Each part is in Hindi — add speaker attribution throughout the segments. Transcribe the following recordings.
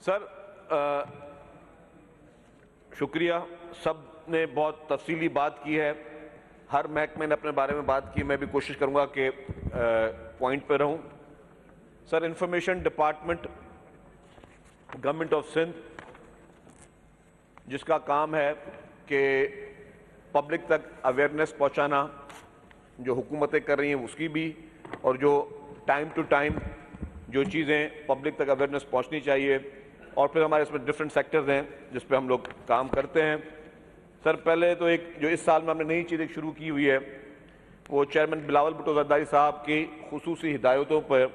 Speaker 1: सर शुक्रिया। सब ने बहुत तफसीली बात की है, हर महकमे ने अपने बारे में बात की। मैं भी कोशिश करूंगा कि पॉइंट पे रहूं। Sir, information department government of Sindh, जिसका काम है कि पब्लिक तक अवेयरनेस पहुंचाना, जो हुकूमतें कर रही हैं उसकी भी, और जो टाइम टू टाइम जो चीज़ें पब्लिक तक अवेयरनेस पहुंचनी चाहिए, और फिर हमारे इसमें डिफरेंट सेक्टर्स हैं जिस पे हम लोग काम करते हैं। सर, पहले तो एक जो इस साल में हमने नई चीज़ शुरू की हुई है, वो चेयरमैन बिलावल भुट्टो ज़रदारी साहब की खुसूसी हिदायतों पर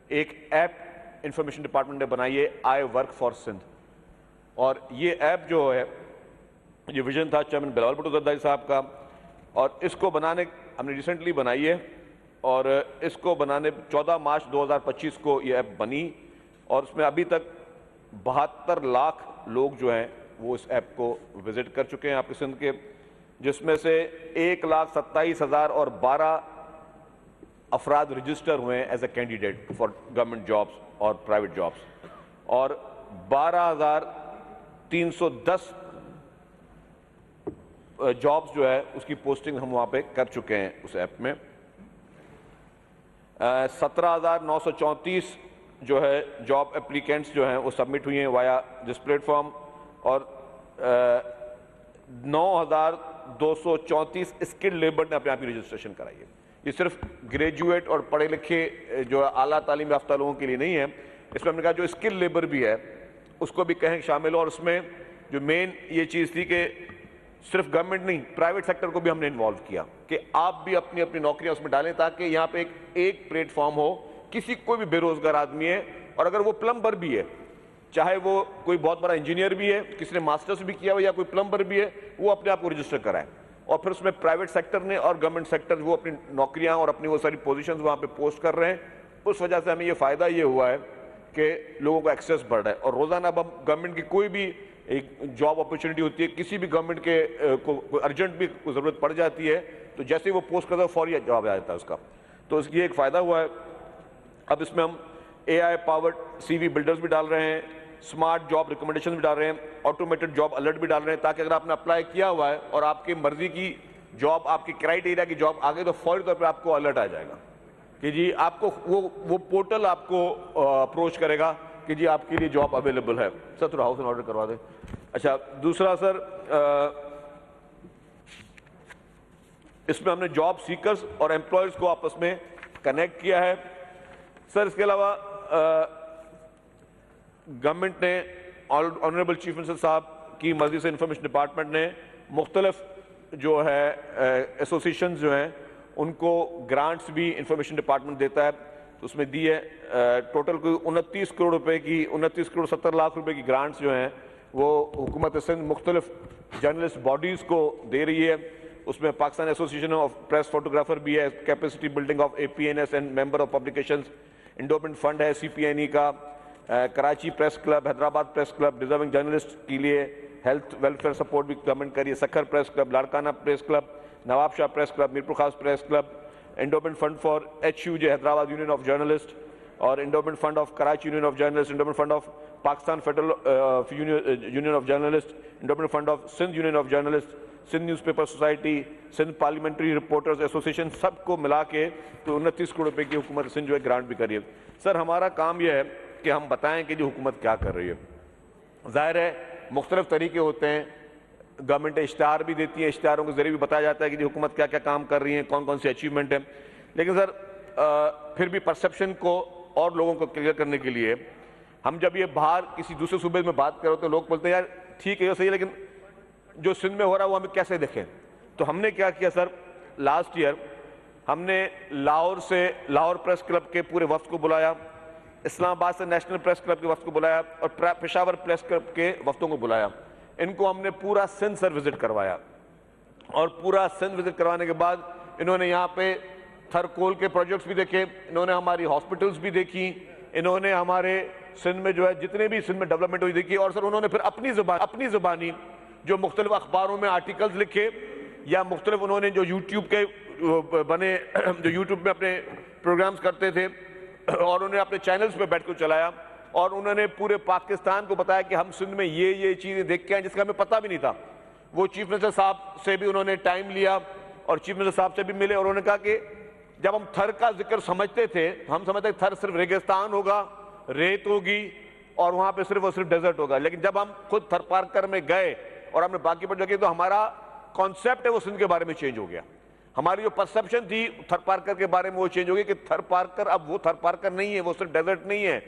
Speaker 1: एक ऐप इंफॉर्मेशन डिपार्टमेंट ने बनाई है, आई वर्क फॉर सिंध। और ये ऐप जो है, ये विजन था चेयरमैन बिलावल भुट्टो ज़रदारी साहब का, और इसको बनाने हमने रिसेंटली बनाई है, और इसको बनाने 14 मार्च 2025 को ये ऐप बनी, और उसमें अभी तक 72 लाख लोग जो हैं वो इस ऐप को विजिट कर चुके हैं आपके सिंध के, जिसमें से 1,27,012 अफराद रजिस्टर हुए हैं as a candidate for government jobs और प्राइवेट जॉब्स, और 12,310 जॉब्स जो है उसकी पोस्टिंग हम वहां पे कर चुके हैं उस ऐप में। 17,934 जो है जॉब एप्लीकेंट्स जो हैं वो सबमिट हुई हैं वाया दिस प्लेटफॉर्म, और 9,234 स्किल्ड लेबर ने अपने आप की रजिस्ट्रेशन कराई है। ये सिर्फ ग्रेजुएट और पढ़े लिखे जो आला तालीम याफ्ता लोगों के लिए नहीं है, इसमें हमने कहा जो स्किल्ड लेबर भी है उसको भी कहें शामिल हो। और उसमें जो मेन ये चीज़ थी कि सिर्फ गवर्नमेंट नहीं, प्राइवेट सेक्टर को भी हमने इन्वॉल्व किया कि आप भी अपनी अपनी नौकरियां उसमें डालें, ताकि यहाँ पे एक प्लेटफॉर्म हो, किसी कोई भी बेरोजगार आदमी है, और अगर वो प्लम्बर भी है, चाहे वो कोई बहुत बड़ा इंजीनियर भी है, किसी ने मास्टर्स भी किया हो, या कोई प्लम्बर भी है, वो अपने आप को रजिस्टर कराए। और फिर उसमें प्राइवेट सेक्टर ने और गवर्नमेंट सेक्टर वो अपनी नौकरियां और अपनी वो सारी पोजीशंस वहाँ पे पोस्ट कर रहे हैं। उस वजह से हमें ये फ़ायदा ये हुआ है कि लोगों का एक्सेस बढ़ रहा है, और रोज़ाना अब हम गवर्नमेंट की कोई भी एक जॉब अपॉर्चुनिटी होती है, किसी भी गवर्नमेंट के को अर्जेंट भी कोई ज़रूरत पड़ जाती है, तो जैसे ही वो पोस्ट करता है फौरी जवाब आ जाता है उसका। तो ये एक फ़ायदा हुआ है। अब इसमें हम AI पावर्ड CV बिल्डर्स भी डाल रहे हैं, स्मार्ट जॉब रिकमेंडेशन भी डाल रहे हैं, ऑटोमेटेड जॉब अलर्ट भी डाल रहे हैं, ताकि अगर आपने अप्लाई किया हुआ है और आपकी मर्जी की जॉब, आपकी क्राइटेरिया की जॉब आ गई, तो फौरी तौर पर आपको अलर्ट आ जाएगा कि जी आपको वो पोर्टल आपको अप्रोच करेगा कि जी आपके लिए जॉब अवेलेबल है। सर, थोड़ा हाउस एंड ऑर्डर करवा दें। अच्छा, दूसरा सर, इसमें हमने जॉब सीकर्स और एम्प्लॉयर्स को आपस में कनेक्ट किया है। सर, इसके अलावा गवर्नमेंट ने, ऑनरेबल चीफ मिनिस्टर साहब की मर्जी से इंफॉर्मेशन डिपार्टमेंट ने मुख्तलिफ जो है एसोसिएशन जो हैं उनको ग्रांट्स भी इंफॉर्मेशन डिपार्टमेंट देता है, तो उसमें दी है टोटल कोई 29 करोड़ रुपए की, 29 करोड़ 70 लाख रुपए की ग्रांट्स जो हैं वो हुकूमत सिंध मुख्तलिफ जर्नलिस्ट बॉडीज़ को दे रही है। उसमें Pakistan association of press photographer भी है, capacity building of APNS and member of publications, endowment fund है CPNE का, Karachi press club, Hyderabad press club, deserving journalist के लिए हेल्थ वेलफेयर सपोर्ट भी गवर्नमेंट करिए, Sukkur press club, Larkana press club, Nawab Shah press club, Mirpur Khas press club, endowment fund for HUJ Hyderabad union of journalist, और endowment fund of Karachi union of journalist, endowment fund of Pakistan federal union of journalist, endowment fund of Sindh union of journalist, Sindh newspaper society, Sindh parliamentary reporters association, सबको मिला के तो 29 करोड़ रुपए की हुकूमत सिंध जो है ग्रांट भी करिए। सर, हमारा काम यह है कि हम बताएं कि जो हुकूमत क्या कर रही है। जाहिर है मुख्तलिफ तरीके होते हैं, गवर्नमेंट इश्तहार भी देती है, इश्तहारों के जरिए भी बताया जाता है कि हुकूमत क्या क्या काम कर रही है, कौन कौन सी अचीवमेंट है। लेकिन सर फिर भी परसेप्शन को और लोगों को क्लियर करने के लिए हम जब ये बाहर किसी दूसरे सूबे में बात करो तो लोग बोलते हैं यार ठीक है ये सही है, लेकिन जो सिंध में हो रहा है वो हमें कैसे देखें। तो हमने क्या किया सर, लास्ट ईयर हमने लाहौर प्रेस क्लब के पूरे वफ्द को बुलाया, इस्लामाबाद से नेशनल प्रेस क्लब के वफ्द को बुलाया, और पेशावर प्रेस क्लब के वफ्दों को बुलाया। इनको हमने पूरा सिंध सर विजिट करवाया, और पूरा सिंध विजिट करवाने के बाद इन्होंने यहाँ पे थरकोल के प्रोजेक्ट्स भी देखे, इन्होंने हमारी हॉस्पिटल्स भी देखी, इन्होंने हमारे सिंध में जो है जितने भी सिंध में डेवलपमेंट हुई देखी, और सर उन्होंने फिर अपनी ज़ुबानी जो मुख्तलिफ अखबारों में आर्टिकल्स लिखे, या मुख्तलिफ उन्होंने जो यूट्यूब के बने, जो यूट्यूब में अपने प्रोग्राम्स करते थे, और उन्होंने अपने चैनल्स पे बैठ कर चलाया, और उन्होंने पूरे पाकिस्तान को बताया कि हम सिंध में ये चीजें देख के आए जिसका हमें पता भी नहीं था। वो चीफ मिनिस्टर साहब से भी उन्होंने टाइम लिया और चीफ मिनिस्टर साहब से भी मिले और उन्होंने कहा कि जब हम थर का जिक्र समझते थे, हम समझते थे थर सिर्फ रेगिस्तान होगा, रेत होगी और वहां पे सिर्फ और सिर्फ डेजर्ट होगा, लेकिन जब हम खुद थर पारकर में गए और हमने बाकी पर जगह तो हमारा कॉन्सेप्ट है वो सिंध के बारे में चेंज हो गया। हमारी जो परसेप्शन थी थर पारकर के बारे में वो चेंज हो गई कि थर पारकर अब वो थर पारकर नहीं है, वो सिर्फ डेजर्ट नहीं है।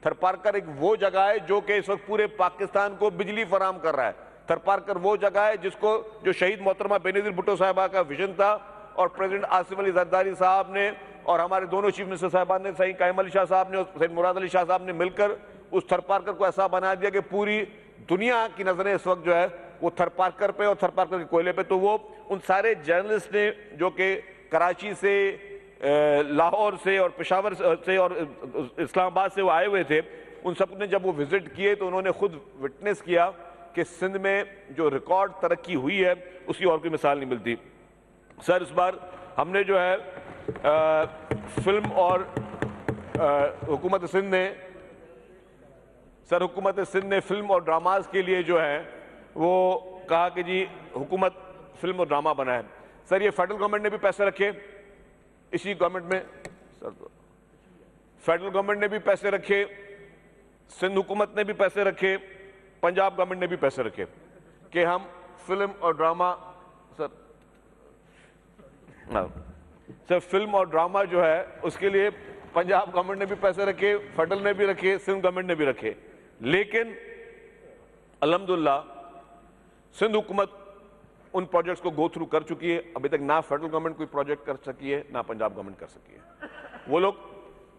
Speaker 1: थर पारकर एक वो जगह है जो कि इस वक्त पूरे पाकिस्तान को बिजली फराहम कर रहा है। थर पारकर वो जगह है जिसको जो शहीद मोहतरमा बेनजीर भुट्टो साहिबा का विजन था और प्रेसिडेंट आसिफ अली जरदारी साहब ने और हमारे दोनों चीफ मिनिस्टर साहबान ने, सईद कायम अली शाह साहब ने और सईद मुराद अली शाह साहब ने मिलकर उस थर पारकर को ऐसा बना दिया कि पूरी दुनिया की नजरें इस वक्त जो है वो थर पारकर पे और थर पारकर के कोयले पे। तो वो उन सारे जर्नलिस्ट ने जो कि कराची से, लाहौर से और पेशावर से और इस्लामाबाद से वो आए हुए थे, उन सब ने जब वो विजिट किए तो उन्होंने खुद विटनेस किया कि सिंध में जो रिकॉर्ड तरक्की हुई है उसकी और कोई मिसाल नहीं मिलती। सर इस बार हमने जो है फिल्म और हुकूमत सिंध ने फिल्म और ड्रामाज के लिए जो है वो कहा कि जी हुकूमत फिल्म और ड्रामा बनाए। सर ये फेडरल गवर्नमेंट ने भी पैसे रखे, इसी गवर्नमेंट में सर फेडरल गवर्नमेंट ने भी पैसे रखे, सिंध हुकूमत ने भी पैसे रखे, पंजाब गवर्नमेंट ने भी पैसे रखे कि हम फिल्म और ड्रामा सर फिल्म और ड्रामा जो है उसके लिए पंजाब गवर्नमेंट ने भी पैसे रखे, फेडरल ने भी रखे, सिंध गवर्नमेंट ने भी रखे। लेकिन अल्हम्दुलिल्लाह सिंध हुकूमत उन प्रोजेक्ट्स को गो थ्रू कर चुकी है। अभी तक ना फेडरल गवर्नमेंट कोई प्रोजेक्ट कर सकी है ना पंजाब गवर्नमेंट कर सकी है। वो लोग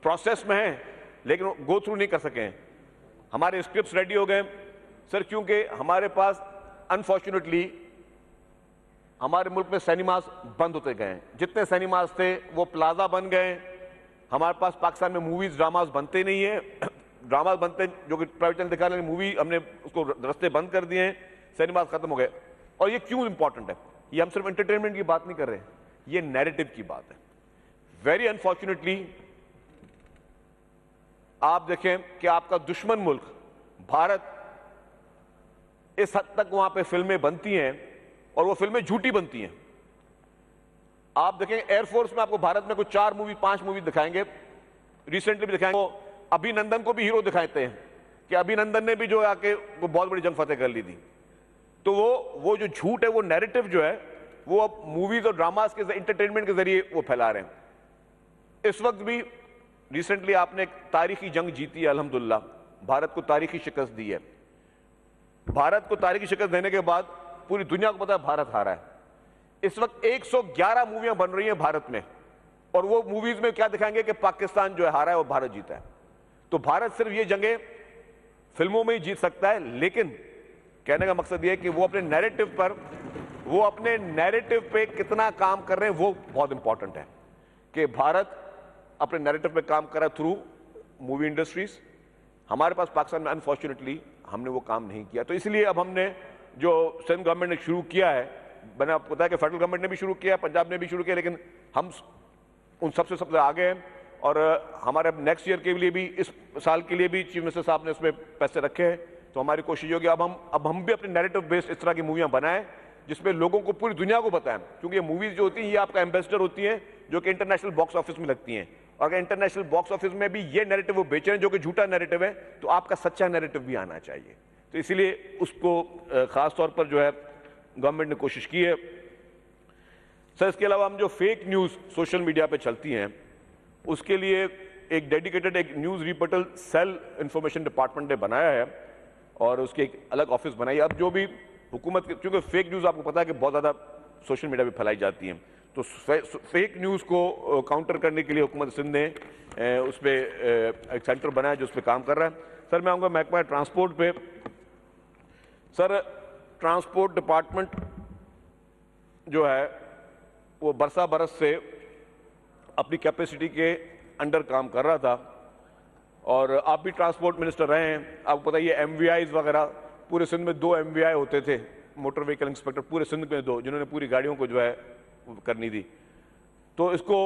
Speaker 1: प्रोसेस में हैं लेकिन गो थ्रू नहीं कर सके हैं। हमारे स्क्रिप्ट्स रेडी हो गए सर, क्योंकि हमारे पास अनफॉर्चुनेटली हमारे मुल्क में सिनेमास बंद होते गए हैं। जितने सिनेमास थे वो प्लाजा बन गए। हमारे पास पाकिस्तान में मूवीज ड्रामास बनते नहीं है। ड्रामास बनते जो कि प्राइवेट चैनल दिखाने मूवी हमने उसको रास्ते बंद कर दिए हैं, सिनेमास खत्म हो गए। और ये क्यों इंपॉर्टेंट है? ये हम सिर्फ एंटरटेनमेंट की बात नहीं कर रहे, ये नैरेटिव की बात है। वेरी अनफॉर्चुनेटली आप देखें कि आपका दुश्मन मुल्क भारत इस हद तक वहां पे फिल्में बनती हैं और वो फिल्में झूठी बनती हैं। आप देखें एयरफोर्स में आपको भारत में कुछ 4 मूवी 5 मूवी दिखाएंगे, रिसेंटली भी दिखाएंगे। अभिनंदन को भी हीरो दिखाते हैं कि अभिनंदन ने भी जो आके वो बहुत बड़ी जंग फतेह कर ली थी। तो वो जो झूठ है, वो नैरेटिव जो है वो अब मूवीज और ड्रामास के एंटरटेनमेंट के जरिए वो फैला रहे हैं। इस वक्त भी रिसेंटली आपने एक तारीखी जंग जीती है, अल्हम्दुलिल्लाह भारत को तारीखी शिकस्त दी है। भारत को तारीखी शिकस्त देने के बाद पूरी दुनिया को पता है भारत हारा है। इस वक्त 111 मूवियां बन रही हैं भारत में और वो मूवीज में क्या दिखाएंगे कि पाकिस्तान जो है हारा है और भारत जीता है। तो भारत सिर्फ ये जंगें फिल्मों में ही जीत सकता है, लेकिन कहने का मकसद ये है कि वो अपने नैरेटिव पे कितना काम कर रहे हैं वो बहुत इंपॉर्टेंट है कि भारत अपने नैरेटिव पे काम कर रहा है थ्रू मूवी इंडस्ट्रीज। हमारे पास पाकिस्तान में अनफॉर्चुनेटली हमने वो काम नहीं किया। तो इसलिए अब हमने जो सिंध गवर्नमेंट ने शुरू किया है, मैंने आपको बताया कि फेडरल गवर्नमेंट ने भी शुरू किया, पंजाब ने भी शुरू किया, लेकिन हम उन सबसे आगे हैं। और हमारे नेक्स्ट ईयर के लिए भी, इस साल के लिए भी चीफ मिनिस्टर साहब ने उसमें पैसे रखे हैं। तो हमारी कोशिश होगी अब हम भी अपने नैरेटिव बेस्ड इस तरह की मूवियां बनाएं जिसमें लोगों को, पूरी दुनिया को बताएं। क्योंकि ये मूवीज जो होती हैं ये आपका एम्बेसडर होती हैं जो कि इंटरनेशनल बॉक्स ऑफिस में लगती हैं। और अगर इंटरनेशनल बॉक्स ऑफिस में भी ये नैरेटिव वो बेच रहे हैं जो कि झूठा नैरेटिव है, तो आपका सच्चा नैरेटिव भी आना चाहिए। तो इसीलिए उसको खास तौर पर जो है गवर्नमेंट ने कोशिश की है। सर इसके अलावा हम जो फेक न्यूज़ सोशल मीडिया पे चलती हैं उसके लिए एक डेडिकेटेड एक न्यूज़ रिपोर्टल सेल इंफॉर्मेशन डिपार्टमेंट ने बनाया है और उसकी एक अलग ऑफिस बनाई है। अब जो भी हुकूमत, क्योंकि फेक न्यूज़ आपको पता है कि बहुत ज़्यादा सोशल मीडिया पे फैलाई जाती हैं, तो फेक न्यूज़ को काउंटर करने के लिए हुकूमत सिंध ने उस पर एक सेंटर बनाया जो उस पर काम कर रहा है। सर मैं आऊँगा महकमा ट्रांसपोर्ट पे। सर ट्रांसपोर्ट डिपार्टमेंट जो है वो बरसा बरस से अपनी कैपेसिटी के अंडर काम कर रहा था और आप भी ट्रांसपोर्ट मिनिस्टर रहे हैं, आपको पता है ये MVIs वगैरह पूरे सिंध में 2 MVI होते थे, मोटर व्हीकल इंस्पेक्टर पूरे सिंध में 2, जिन्होंने पूरी गाड़ियों को जो है करनी थी। तो इसको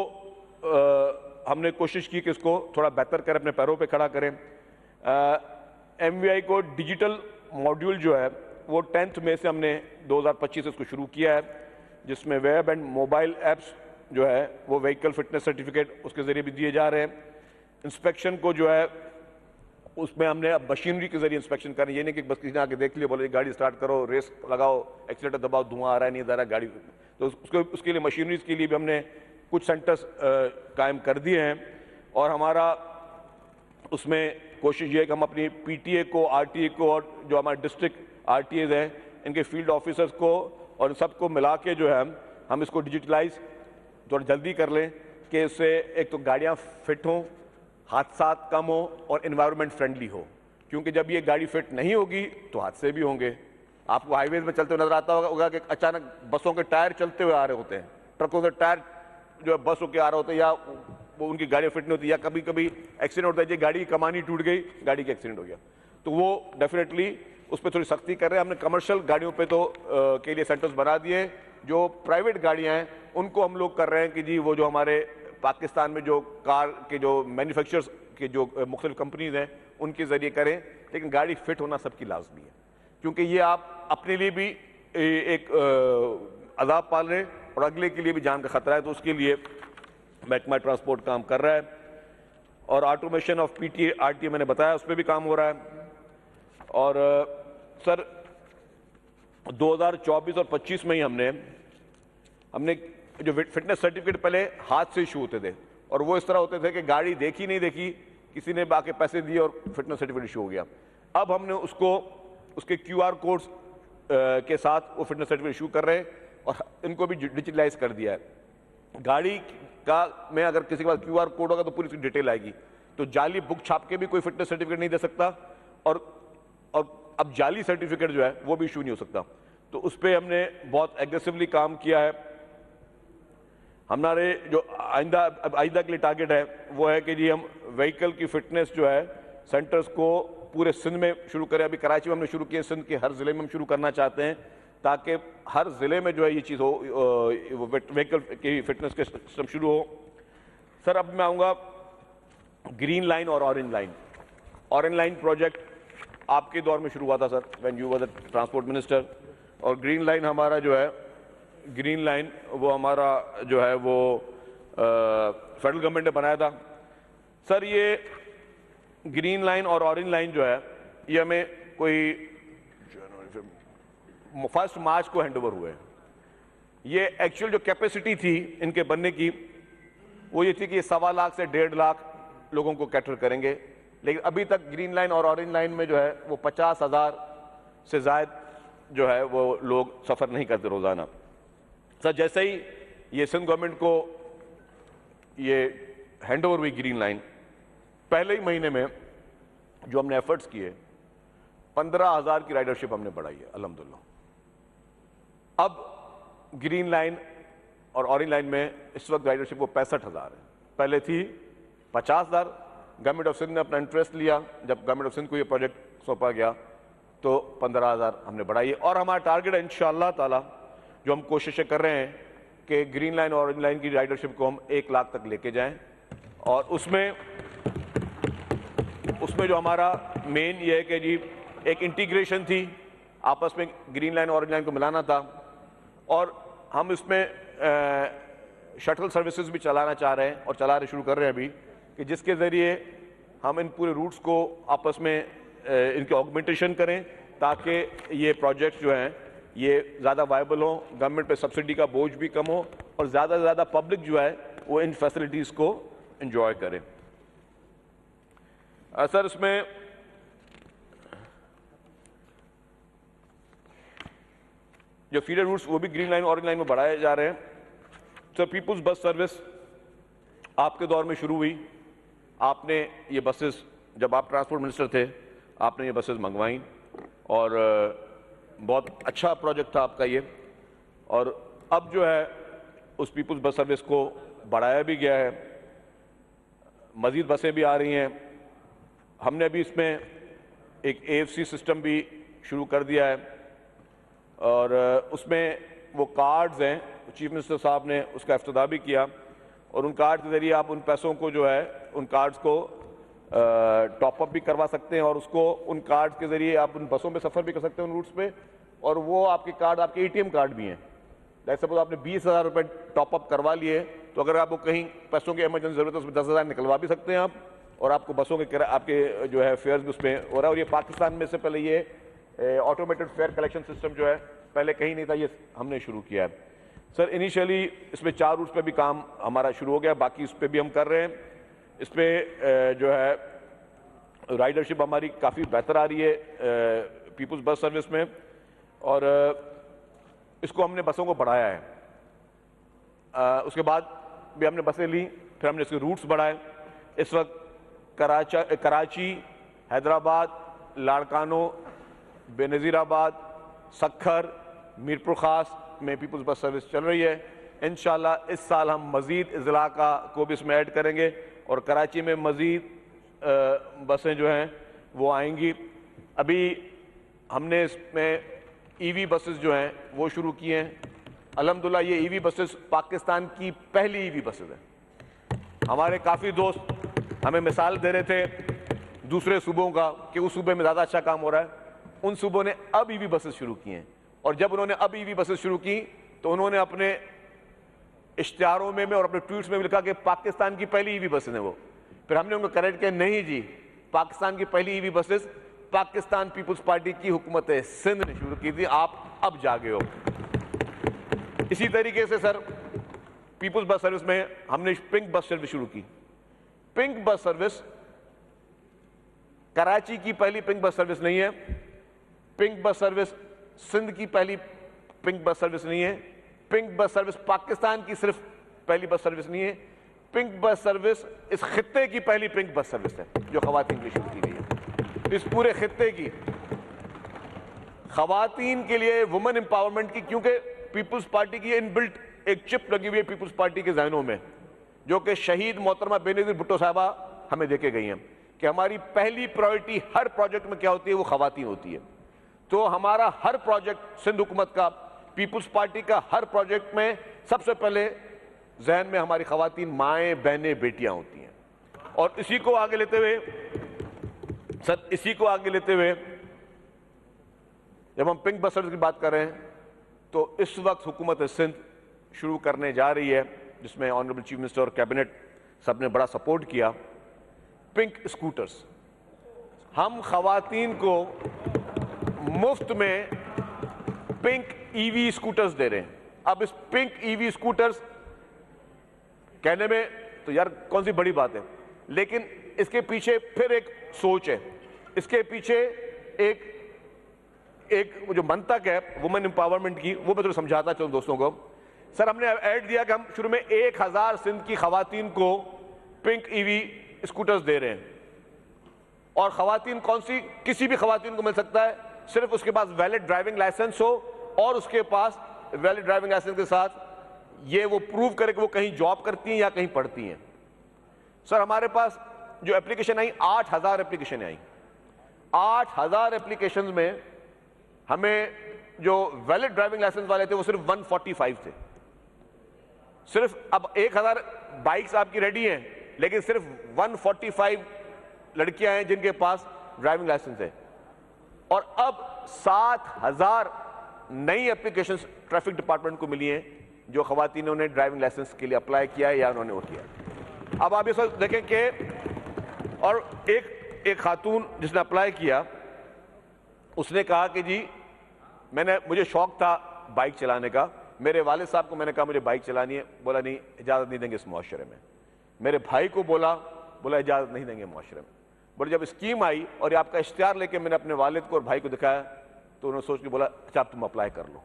Speaker 1: हमने कोशिश की कि इसको थोड़ा बेहतर करें, अपने पैरों पे खड़ा करें। MVI को डिजिटल मॉड्यूल जो है वो 10 मई से हमने 2025 से इसको शुरू किया है, जिसमें वेब एंड मोबाइल ऐप्स जो है वो व्हीकल फिटनेस सर्टिफिकेट उसके ज़रिए भी दिए जा रहे हैं। इंस्पेक्शन को जो है उसमें हमने अब मशीनरी के जरिए इंस्पेक्शन करना, ये नहीं कि बस किसी ने आके देख लिया बोले गाड़ी स्टार्ट करो, रेस लगाओ, एक्सीलेटर दबाओ, धुआं आ रहा है नहीं आ रहा गाड़ी, तो उसके लिए मशीनरीज के लिए भी हमने कुछ सेंटर्स कायम कर दिए हैं। और हमारा उसमें कोशिश ये है कि हम अपनी PTA को, RTA को और जो हमारे डिस्ट्रिक्ट RTAs हैं इनके फील्ड ऑफिसर्स को और इन सबको मिला के जो है हम इसको डिजिटलाइज थोड़ा जल्दी कर लें कि इससे एक तो गाड़ियाँ फिट हों, हादसा कम हो और एनवायरनमेंट फ्रेंडली हो, क्योंकि जब ये गाड़ी फिट नहीं होगी तो हादसे भी होंगे। आपको हाईवेज में चलते हुए नजर आता होगा कि अचानक बसों के टायर चलते हुए आ रहे होते हैं, ट्रकों के टायर जो है बस होकर आ रहे होते हैं, या वो उनकी गाड़ी फिट नहीं होती, या कभी कभी एक्सीडेंट होता है, ये गाड़ी की कमानी टूट गई, गाड़ी का एक्सीडेंट हो गया, तो वो डेफिनेटली उस पर थोड़ी सख्ती कर रहे हैं। हमने कमर्शियल गाड़ियों पे तो के लिए सेंटर्स बना दिए। जो प्राइवेट गाड़ियां हैं उनको हम लोग कर रहे हैं कि जी वो जो हमारे पाकिस्तान में जो कार के जो मैन्युफैक्चरर्स के जो मुख्तलिफ कंपनीज हैं उनके ज़रिए करें, लेकिन गाड़ी फिट होना सबकी लाजमी है, क्योंकि ये आप अपने लिए भी एक अदाब पाल रहे हैं और अगले के लिए भी जान का खतरा है। तो उसके लिए महकमा ट्रांसपोर्ट काम कर रहा है और ऑटोमेशन ऑफ PTA RTA मैंने बताया उस पर भी काम हो रहा है। और सर 2024 और 25 में ही हमने जो फिटनेस सर्टिफिकेट पहले हाथ से इशू होते थे और वो इस तरह होते थे कि गाड़ी देखी नहीं देखी, किसी ने बाकी पैसे दिए और फिटनेस सर्टिफिकेट इशू हो गया। अब हमने उसको उसके QR कोड्स के साथ वो फिटनेस सर्टिफिकेट इशू कर रहे हैं और इनको भी डिजिटलाइज कर दिया है। गाड़ी का में अगर किसी के पास QR कोड होगा तो पूरी उसकी डिटेल आएगी, तो जाली बुक छाप के भी कोई फिटनेस सर्टिफिकेट नहीं दे सकता और अब जाली सर्टिफिकेट जो है वो भी इशू नहीं हो सकता। तो उस पर हमने बहुत एग्रेसिवली काम किया है। हमारे जो आइंदा के लिए टारगेट है वो है कि जी हम व्हीकल की फिटनेस जो है सेंटर्स को पूरे सिंध में शुरू करें। अभी कराची में हमने शुरू किए, सिंध के हर ज़िले में हम शुरू करना चाहते हैं ताकि हर ज़िले में जो है ये चीज़ हो, व्हीकल की फिटनेस के सिस्टम शुरू हो। सर अब मैं आऊँगा ग्रीन लाइन और orange line. Orange line project आपके दौर में शुरू हुआ था sir, when you were the transport minister, और ग्रीन लाइन हमारा जो है ग्रीन लाइन वो हमारा जो है वो फेडरल गवर्नमेंट ने बनाया था। सर ये ग्रीन लाइन और ऑरेंज लाइन जो है ये हमें कोई 1 मार्च को हैंडओवर हुए। ये एक्चुअल जो कैपेसिटी थी इनके बनने की वो ये थी कि 1.25 लाख से 1.5 लाख लोगों को कैटर करेंगे, लेकिन अभी तक ग्रीन लाइन और ऑरेंज लाइन में जो है वो 50,000 से ज़ायद जो है वो लोग सफ़र नहीं करते रोज़ाना। सर जैसे ही ये सिंध गवर्नमेंट को ये हैंडओवर हुई ग्रीन लाइन, पहले ही महीने में जो हमने एफर्ट्स किए 15,000 की राइडरशिप हमने बढ़ाई है अल्हम्दुलिल्लाह। अब ग्रीन लाइन और ऑरेंज लाइन में इस वक्त राइडरशिप वो 65,000 है, पहले थी 50,000। गवर्नमेंट ऑफ सिंध ने अपना इंटरेस्ट लिया, जब गवर्नमेंट ऑफ सिंध को ये प्रोजेक्ट सौंपा गया तो 15,000 हमने बढ़ाई है। और हमारा टारगेट है इंशाअल्लाह ताला, जो हम कोशिशें कर रहे हैं कि ग्रीन लाइन और ऑरेंज लाइन की राइडरशिप को हम 1 लाख तक लेके जाएं। और उसमें जो हमारा मेन ये है कि जी एक इंटीग्रेशन थी, आपस में ग्रीन लाइन और ऑरेंज लाइन को मिलाना था, और हम इसमें शटल सर्विसेज भी चलाना चाह रहे हैं और चला रहे शुरू कर रहे हैं अभी, कि जिसके ज़रिए हम इन पूरे रूट्स को आपस में इनके ऑगमेंटेशन करें ताकि ये प्रोजेक्ट्स जो हैं ये ज़्यादा वायबल हों, गवर्नमेंट पे सब्सिडी का बोझ भी कम हो और ज़्यादा से ज़्यादा पब्लिक जो है वो इन फैसिलिटीज़ को एंजॉय करें। सर इसमें जो फीडर रूट्स वो भी ग्रीन लाइन ऑरेंज लाइन में बढ़ाए जा रहे हैं। सर पीपुल्स बस सर्विस आपके दौर में शुरू हुई, आपने ये बसेस, जब आप ट्रांसपोर्ट मिनिस्टर थे आपने ये बसेस मंगवाई और बहुत अच्छा प्रोजेक्ट था आपका ये, और अब जो है उस पीपुल्स बस सर्विस को बढ़ाया भी गया है, मज़ीद बसें भी आ रही हैं। हमने अभी इसमें एक AFC सिस्टम भी शुरू कर दिया है और उसमें वो कार्ड्स हैं, चीफ मिनिस्टर साहब ने उसका इफ्तिताह भी किया, और उन कार्ड के ज़रिए आप उन पैसों को जो है उन कार्ड्स को टॉपअप भी करवा सकते हैं और उसको उन कार्ड के जरिए आप उन बसों में सफ़र भी कर सकते हैं उन रूट्स पे, और वो आपके कार्ड आपके ATM कार्ड भी हैं। लाइक सपोज आपने 20,000 रुपये टॉपअप करवा लिए, तो अगर आपको कहीं पैसों की इमरजेंसी जरूरत है उसमें 10,000 निकलवा भी सकते हैं आप, और आपको बसों के आपके जो है फेयर्स भी उसमें हो रहा है। और ये पाकिस्तान में से पहले ये ऑटोमेटेड फेयर कलेक्शन सिस्टम जो है पहले कहीं नहीं था, ये हमने शुरू किया है। सर इनिशियली इसमें 4 रूट्स पे भी काम हमारा शुरू हो गया, बाकी उस पर भी हम कर रहे हैं। इस पर जो है राइडरशिप हमारी काफ़ी बेहतर आ रही है पीपल्स बस सर्विस में, और इसको हमने बसों को बढ़ाया है। उसके बाद भी हमने बसें ली, फिर हमने इसके रूट्स बढ़ाए। इस वक्त कराची, हैदराबाद, लाड़कानो, बेनज़ीराबाद, सखर, मीरपुर खास में पीपल्स बस सर्विस चल रही है। इंशाल्लाह इस साल हम मज़ीद इज़ला को भी इसमें ऐड करेंगे और कराची में मज़ीद बसें जो हैं वो आएंगी। अभी हमने इसमें EV बसेस जो हैं वो शुरू किए हैं। अल्हम्दुलिल्लाह ये EV बसेस पाकिस्तान की पहली EV बसेस हैं। हमारे काफ़ी दोस्त हमें मिसाल दे रहे थे दूसरे सूबों का कि उस सूबे में ज़्यादा अच्छा काम हो रहा है, उन सूबों ने अब EV बसेस शुरू किए हैं। और जब उन्होंने अब EV बसेस शुरू की तो उन्होंने अपने इश्तिहारों में और अपने ट्वीट्स में भी लिखा कि पाकिस्तान की पहली EV बसेस हैं वो। फिर हमने उनको करेक्ट किया, नहीं जी, पाकिस्तान की पहली EV buses Pakistan Peoples Party की हुकूमत सिंध ने शुरू की थी, आप अब जागे हो। इसी तरीके से सर पीपल्स बस सर्विस में हमने पिंक बस सर्विस शुरू की। पिंक बस सर्विस कराची की पहली पिंक बस सर्विस नहीं है, पिंक बस सर्विस सिंध की पहली पिंक बस सर्विस नहीं है, पिंक बस सर्विस पाकिस्तान की सिर्फ पहली बस सर्विस नहीं है, पिंक बस सर्विस इस खित्ते की पहली पिंक बस सर्विस है जो खवातीन की शुरू की गई है। इस पूरे खित्ते की खवातीन के लिए वुमेन एम्पावरमेंट की, क्योंकि पीपल्स पार्टी की इनबिल्ट एक चिप लगी हुई है पीपल्स पार्टी के जहनों में, जो कि शहीद मोहतरमा बेनज़ीर भुट्टो साहबा हमें देके गई हैं कि हमारी पहली प्रायोरिटी हर प्रोजेक्ट में क्या होती है, वो खवातीन होती है। तो हमारा हर प्रोजेक्ट सिंध हुकूमत का, पीपल्स पार्टी का हर प्रोजेक्ट में सबसे पहले जहन में हमारी खवातीन माएँ, बहनें, बेटियां होती हैं। और इसी को आगे लेते हुए सर, इसी को आगे लेते हुए जब हम पिंक बस सर्विस की बात कर रहे हैं तो इस वक्त हुकूमत सिंध शुरू करने जा रही है, जिसमें ऑनरेबल चीफ मिनिस्टर और कैबिनेट सब ने बड़ा सपोर्ट किया, पिंक स्कूटर्स। हम खवातीन को मुफ्त में पिंक EV स्कूटर्स दे रहे हैं। अब इस पिंक EV स्कूटर्स कहने में तो यार कौन सी बड़ी बात है, लेकिन इसके पीछे फिर एक सोच है, इसके पीछे एक जो मंतक है वुमेन एम्पावरमेंट की, वो मैं तो समझाता चलूं दोस्तों को। सर हमने ऐड दिया कि हम शुरू में 1000 सिंध की खवातीन को पिंक EV स्कूटर्स दे रहे हैं, और खवातीन कौन सी, किसी भी खवातीन को मिल सकता है, सिर्फ उसके पास वैलिड ड्राइविंग लाइसेंस हो और उसके पास वैलिड ड्राइविंग लाइसेंस के साथ ये वो प्रूव करे कि वो कहीं जॉब करती हैं या कहीं पढ़ती हैं। सर हमारे पास जो एप्लीकेशन आई, 8000 एप्लीकेशन आई। 8000 एप्लीकेशन में हमें जो वैलिड ड्राइविंग लाइसेंस वाले थे वो सिर्फ 145 थे। सिर्फ अब 1000 बाइक्स आपकी रेडी हैं, लेकिन सिर्फ 145 लड़कियां हैं जिनके पास ड्राइविंग लाइसेंस है। और अब 7000 नई एप्लीकेशंस ट्रैफिक डिपार्टमेंट को मिली हैं जो खवातीनों ने ड्राइविंग लाइसेंस के लिए अप्लाई किया है या उन्होंने वो किया। अब आप ये सब देखें कि और एक खातून जिसने अप्लाई किया उसने कहा कि जी मुझे शौक था बाइक चलाने का, मेरे वालिद साहब को मैंने कहा मुझे बाइक चलानी है, बोला नहीं इजाज़त नहीं देंगे इस मुआशरे में। मेरे भाई को बोला इजाज़त नहीं देंगे मुआशरे में। बोले जब स्कीम आई और आपका इश्तिहार लेके मैंने अपने वालिद को और भाई को दिखाया तो उन्होंने सोच के बोला अच्छा आप तुम अप्लाई कर लो।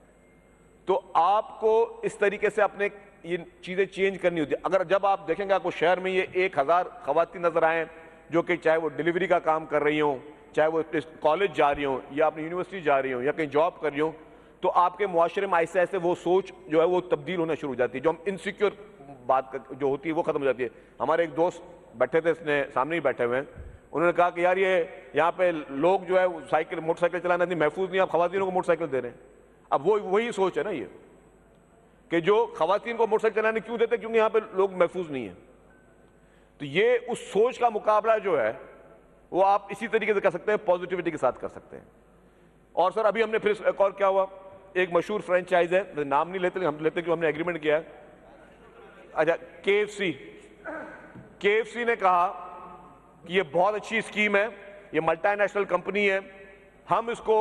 Speaker 1: तो आपको इस तरीके से अपने ये चीज़ें चेंज करनी होती है। अगर जब आप देखेंगे आपको शहर में ये 1000 खवातीन नजर आए जो कि चाहे वो डिलीवरी का काम कर रही हों, चाहे वो कॉलेज जा रही हों या अपनी यूनिवर्सिटी जा रही हों या कहीं जॉब कर रही हों, तो आपके मुआशरे में ऐसे ऐसे वो सोच जो है वो तब्दील होना शुरू हो जाती है। जो हम इनसिक्योर बात जो होती है वो खत्म हो जाती है। हमारे एक दोस्त बैठे थे, इसने सामने ही बैठे हुए हैं, उन्होंने कहा कि यार ये यहाँ पे लोग जो है साइकिल मोटरसाइकिल चलाना नहीं महफूज नहीं, आप खवातीनों को मोटरसाइकिल दे रहे हैं। अब वो वही सोच है ना ये कि जो खवातीन को मोटरसाइकिल चलाने क्यों देते, क्योंकि यहाँ पे लोग महफूज नहीं है। तो ये उस सोच का मुकाबला जो है वो आप इसी तरीके से कर सकते हैं, पॉजिटिविटी के साथ कर सकते हैं। और सर अभी हमने फिर एक और क्या हुआ, एक मशहूर फ्रेंचाइज है, नाम नहीं लेते, हम लेते क्यों, हमने एग्रीमेंट किया है। अच्छा, केएफसी ने कहा कि ये बहुत अच्छी स्कीम है, ये मल्टीनेशनल कंपनी है, हम इसको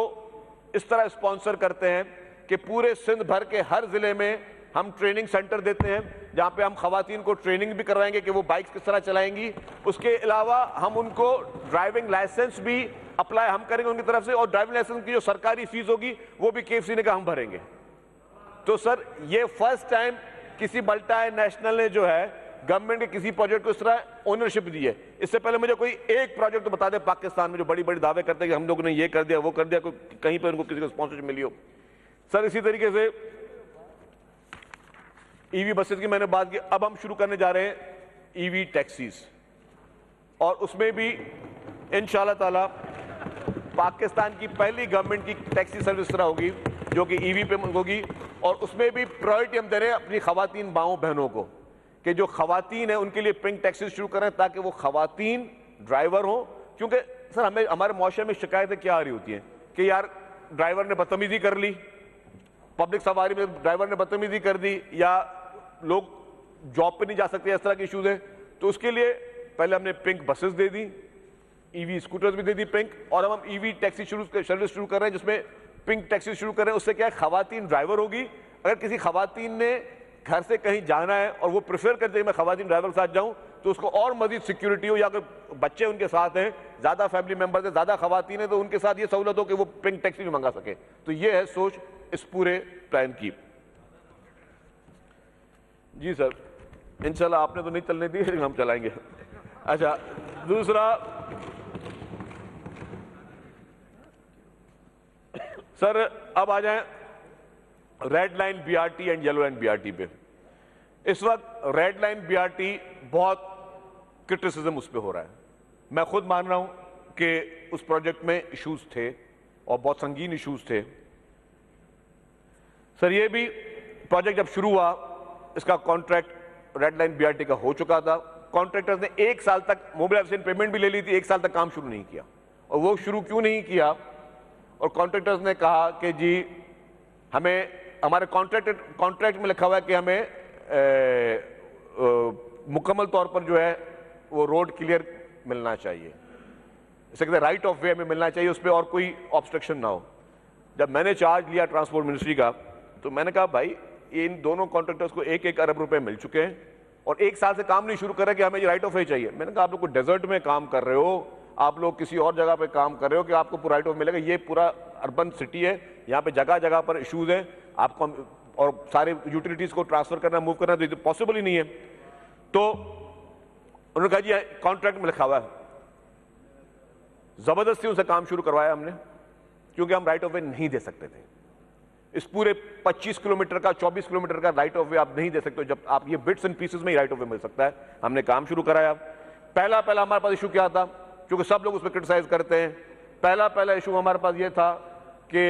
Speaker 1: इस तरह स्पॉन्सर करते हैं कि पूरे सिंध भर के हर जिले में हम ट्रेनिंग सेंटर देते हैं, जहां पे हम खवातीन को ट्रेनिंग भी करवाएंगे कि वो बाइक्स किस तरह चलाएंगी। उसके अलावा हम उनको ड्राइविंग लाइसेंस भी अप्लाई हम करेंगे उनकी तरफ से, और ड्राइविंग लाइसेंस की जो सरकारी फीस होगी वो भी केएफसी ने कहा हम भरेंगे। तो सर ये फर्स्ट टाइम किसी मल्टीनेशनल ने जो है गवर्नमेंट के किसी प्रोजेक्ट को इस तरह ओनरशिप दी है। इससे पहले मुझे कोई एक प्रोजेक्ट तो बता दे पाकिस्तान में जो बड़ी बड़ी दावे करते हैं कि हम लोगों ने ये कर दिया वो कर दिया, कहीं पे उनको किसी को स्पॉन्सरशिप मिली हो। सर इसी तरीके से ईवी बसेस की मैंने बात की, अब हम शुरू करने जा रहे हैं ईवी टैक्सीज, और उसमें भी इंशाल्लाह ताला पाकिस्तान की पहली गवर्नमेंट की टैक्सी सर्विस तरह होगी जो कि ईवी पे होगी, और उसमें भी प्रायोरिटी हम दे रहे हैं अपनी खवातीन माओ बहनों को कि जो खवातीन है उनके लिए पिंक टैक्सी शुरू करें ताकि वो खवातीन ड्राइवर हो। क्योंकि सर हमें हमारे मुआशरे में शिकायतें क्या आ रही होती हैं कि यार ड्राइवर ने बदतमीजी कर ली, पब्लिक सवारी में ड्राइवर ने बदतमीजी कर दी, या लोग जॉब पे नहीं जा सकते, इस तरह के इश्यूज हैं। तो उसके लिए पहले हमने पिंक बसेस दे दी, ईवी स्कूटर्स भी दे दी पिंक, और अब हम ईवी टैक्सी सर्विस शुरू कर रहे हैं जिसमें पिंक टैक्सी शुरू कर रहे हैं। उससे क्या है, खवातीन ड्राइवर होगी। अगर किसी खवातीन ने घर से कहीं जाना है और वो प्रेफर करते हैं मैं खवातीन ड्राइवर के साथ जाऊं, तो उसको और मजीद सिक्योरिटी हो, या अगर बच्चे उनके साथ हैं, ज्यादा फैमिली मेंबर्स हैं, ज्यादा खवातीन है, तो उनके साथ ये सहूलत हो कि वो पिंक टैक्सी भी मंगा सके। तो ये है सोच इस पूरे प्लान की। जी सर, इंशाल्लाह आपने तो नहीं चलने दी, लेकिन हम चलाएंगे। अच्छा, दूसरा सर अब आ जाएं red line BRT and yellow line BRT पे। इस वक्त रेड लाइन बीआरटी बहुत क्रिटिसिज्म उस पे हो रहा है। मैं खुद मान रहा हूं कि उस प्रोजेक्ट में इश्यूज थे और बहुत संगीन इश्यूज थे। सर ये भी प्रोजेक्ट जब शुरू हुआ, इसका कॉन्ट्रैक्ट रेड लाइन बीआरटी का हो चुका था, कॉन्ट्रैक्टर्स ने 1 साल तक मोबिलाइजेशन पेमेंट भी ले ली थी, 1 साल तक काम शुरू नहीं किया। और वो शुरू क्यों नहीं किया, और कॉन्ट्रैक्टर्स ने कहा कि जी हमें हमारे कॉन्ट्रैक्ट में लिखा हुआ है कि हमें मुकम्मल तौर पर जो है वो रोड क्लियर मिलना चाहिए, इसे कहते हैं राइट ऑफ वे में मिलना चाहिए, उस पर और कोई ऑब्स्ट्रक्शन ना हो। जब मैंने चार्ज लिया ट्रांसपोर्ट मिनिस्ट्री का, तो मैंने कहा भाई इन दोनों कॉन्ट्रैक्टर्स को 1-1 अरब रुपए मिल चुके हैं और 1 साल से काम नहीं शुरू कर रहे कि हमें ये राइट ऑफ वे चाहिए। मैंने कहा आप लोग को डेजर्ट में काम कर रहे हो, आप लोग किसी और जगह पे काम कर रहे हो कि आपको पूरा राइट ऑफ मिलेगा। ये पूरा अर्बन सिटी है, यहाँ पे जगह जगह पर इश्यूज हैं, आपको और सारे यूटिलिटीज को ट्रांसफर करना, मूव करना तो पॉसिबल ही नहीं है। तो उन्होंने कहा जी कॉन्ट्रैक्ट में लिखा हुआ है। जबरदस्ती उनसे काम शुरू करवाया हमने, क्योंकि हम राइट ऑफ वे नहीं दे सकते थे। इस पूरे 25 किलोमीटर का 24 किलोमीटर का राइट ऑफ वे आप नहीं दे सकते, जब आप ये बिट्स एंड पीसेस में ही राइट ऑफ वे मिल सकता है। हमने काम शुरू कराया। पहला हमारे पास इशू क्या था, क्योंकि सब लोग उस पर क्रिटिसाइज करते हैं, पहला इशू हमारे पास ये था कि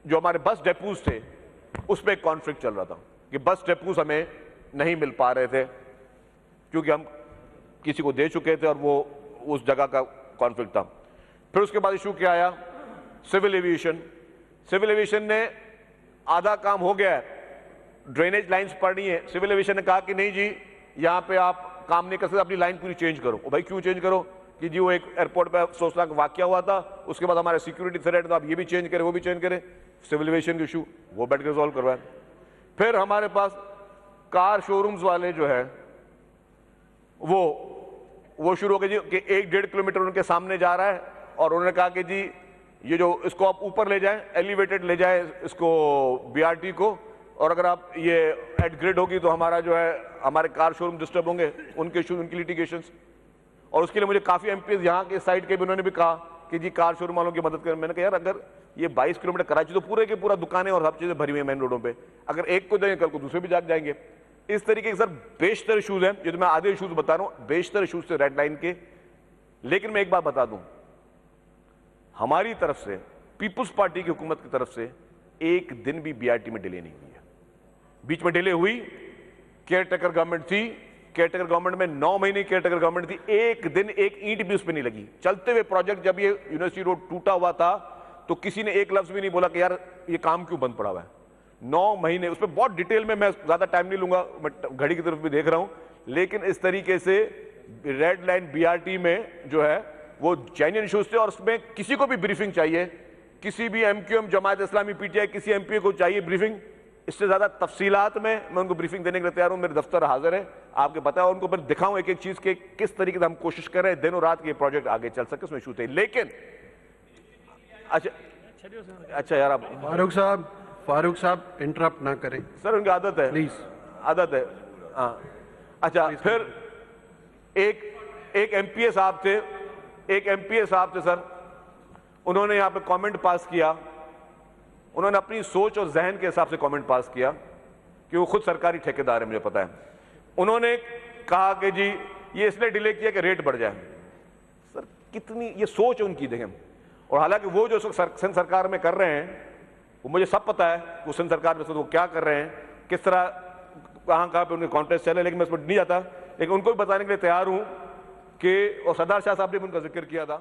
Speaker 1: जो हमारे बस डेपोज थे उस पर एक कॉन्फ्लिक्ट चल रहा था कि बस डेपोज हमें नहीं मिल पा रहे थे, क्योंकि हम किसी को दे चुके थे और वो उस जगह का कॉन्फ्लिक्ट था। फिर उसके बाद इशू क्या आया, सिविल एविएशन ने आधा काम हो गया है, ड्रेनेज लाइंस पड़नी है। सिविल एविएशन ने कहा कि नहीं जी यहाँ पे आप काम नहीं कर सकते, अपनी लाइन पूरी चेंज करो। भाई क्यों चेंज करो, कि जी वो एक एयरपोर्ट पे अफसोसनाक वाकया हुआ था, उसके बाद हमारे सिक्योरिटी थ्रेट तो आप ये भी चेंज करें वो भी चेंज करें। सिविल एविएशन के इशू वो बैठ के रिजॉल्व करवाए। फिर हमारे पास कार शोरूम्स वाले जो है वो शुरू हो गए जी कि 1-1.5 किलोमीटर उनके सामने जा रहा है, और उन्होंने कहा कि जी ये जो इसको आप ऊपर ले जाएं, एलिवेटेड ले जाएं इसको बीआरटी को, और अगर आप ये एट ग्रिड होगी तो हमारा जो है हमारे कार शोरूम डिस्टर्ब होंगे, उनके इशू उनकी लिटिगेशंस। और उसके लिए मुझे काफी एमपीएस यहाँ के साइड के भी उन्होंने भी कहा कि जी कार शोरूम वालों की मदद करें। मैंने कहा यार अगर ये 22 किलोमीटर कराची तो पूरे के पूरा दुकानें और सब चीजें भरी हुई है मेन रोडों पे, अगर एक को देंगे कल को दूसरे भी जाग जाएंगे। इस तरीके के सर बेशतर इशूज हैं, ये तो मैं आधे इशूज बता रहा हूं, बेशतर इशूज थे रेड लाइन के। लेकिन मैं एक बात बता दूं, हमारी तरफ से पीपुल्स पार्टी की हुकूमत की तरफ से एक दिन भी बीआरटी में डिले नहीं हुई है। बीच में डिले हुई, केयर टेकर गवर्नमेंट थी, केयरटेकर गवर्नमेंट में 9 महीने केयरटेकर गवर्नमेंट थी, एक दिन एक ईंट भी उस पर नहीं लगी। चलते हुए प्रोजेक्ट जब ये यूनिवर्सिटी रोड टूटा हुआ था तो किसी ने एक लफ्ज भी नहीं बोला कि यार ये काम क्यों बंद पड़ा हुआ है। 9 महीने, उस पर बहुत डिटेल में, मैं ज्यादा टाइम नहीं लूंगा, मैं घड़ी की तरफ भी देख रहा हूं, लेकिन इस तरीके से रेड लाइन बीआरटी में जो है वो जेन्युइन इश्यूज थे और उसमें किसी को भी ब्रीफिंग चाहिए, किसी भी एमक्यूएम, जमात इस्लामी, पीटीआई, किसी एमपी को चाहिए ब्रीफिंग, इससे ज्यादा तफसीलात में मैं उनको ब्रीफिंग देने के लिए तैयार हूं। मेरे दफ्तर हाजिर है, आपके पता है, उनको फिर दिखाऊं एक एक चीज के किस तरीके से हम कोशिश कर रहे हैं दिनों रात के प्रोजेक्ट आगे चल सके, उसमें इशू थे। लेकिन अच्छा यार, आप
Speaker 2: फारूक साहब इंटरप्ट ना करें
Speaker 1: सर, उनकी आदत है,
Speaker 2: प्लीज,
Speaker 1: आदत है। हाँ, अच्छा, फिर एक एमपीए साहब थे सर, उन्होंने यहां पे कमेंट पास किया, उन्होंने अपनी सोच और जहन के हिसाब से कमेंट पास किया कि वो खुद सरकारी ठेकेदार है, मुझे पता है। उन्होंने कहा कि जी ये इसलिए डिले किया कि रेट बढ़ जाए। सर, कितनी ये सोच है उनकी, देखें। और हालांकि वो जो सिंध सरकार में कर रहे हैं वो मुझे सब पता है, वो सिंध सरकार में वो क्या कर रहे हैं, किस तरह कहां पे उनके कॉन्टेस्ट चले, लेकिन मैं इस पर नहीं जाता। लेकिन उनको भी बताने के लिए तैयार हूं कि, और सरदार शाह साहब ने भी उनका जिक्र किया था